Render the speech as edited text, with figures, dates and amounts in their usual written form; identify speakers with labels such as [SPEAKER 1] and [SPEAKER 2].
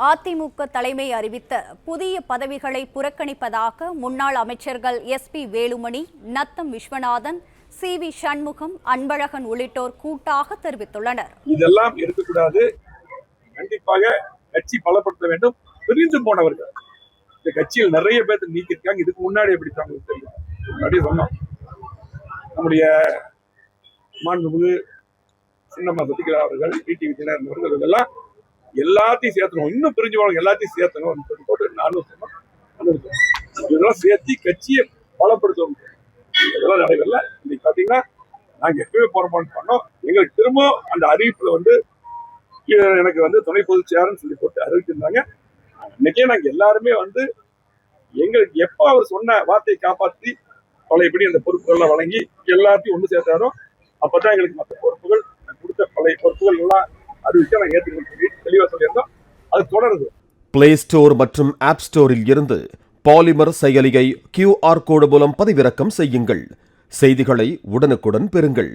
[SPEAKER 1] அதிமுக தலைமை அறிவித்த புதிய பதவிகளை புறக்கணிப்பதாக முன்னாள் அமைச்சர்கள் SP வேலுமணி, நத்தம் விஸ்வநாதன், CV சண்முகம், அன்பழகன் உள்ளிட்டோர் கூட்டாக தெரிவித்துள்ளனர்.
[SPEAKER 2] இதெல்லாம் இருக்கக்கூடாது. கண்டிப்பாக கட்சி பலப்படுத்த வேண்டும். பிரிந்து போனவர்கள் இந்த கட்சியில் நிறைய பேர் நீக்கிருக்காங்க. இதுக்கு முன்னாடி எப்படி தெரியும்? முன்னாடி சொன்னோம். நம்முடைய மாண்புமிகு சின்னம்மா சசிகலா அவர்கள், டிடிவி தினகரன் அவர்கள் இதெல்லாம் எல்லாத்தையும் சேர்த்தணும். இன்னும் பிரிஞ்சு போனவங்க எல்லாத்தையும் சேர்த்தணும் போட்டு நானும் சொன்னோம். இதெல்லாம் சேர்த்து கட்சியை பலப்படுத்தணும். இதெல்லாம் நடைபெறல. இன்னைக்கு பாத்தீங்கன்னா நாங்க எப்பவே போராட்டம் பண்ணோம். எங்களுக்கு திரும்ப அந்த அறிவிப்புல எனக்கு துணை பொதுச் செயலாளர்னு சொல்லி போட்டு அறிவிச்சிருந்தாங்க. இன்னைக்கே நாங்க எல்லாருமே எங்களுக்கு எப்ப அவர் சொன்ன வார்த்தையை காப்பாற்றி பழையபடி அந்த பொறுப்புகள்லாம் வழங்கி எல்லாத்தையும் ஒன்று சேர்த்தாரோ அப்பதான் எங்களுக்கு மற்ற பொறுப்புகள் கொடுத்த பழைய பொறுப்புகள் எல்லாம் அறிவிக்க நாங்கள் ஏற்றுக்கொண்டு தெளிவாக சொல்லியிருந்தோம். அது தொடருது.
[SPEAKER 3] பிளே ஸ்டோர் மற்றும் ஆப் ஸ்டோரில் இருந்து பாலிமர் செயலியை QR கோடு மூலம் பதிவிறக்கம் செய்யுங்கள். செய்திகளை உடனுக்குடன் பெறுங்கள்.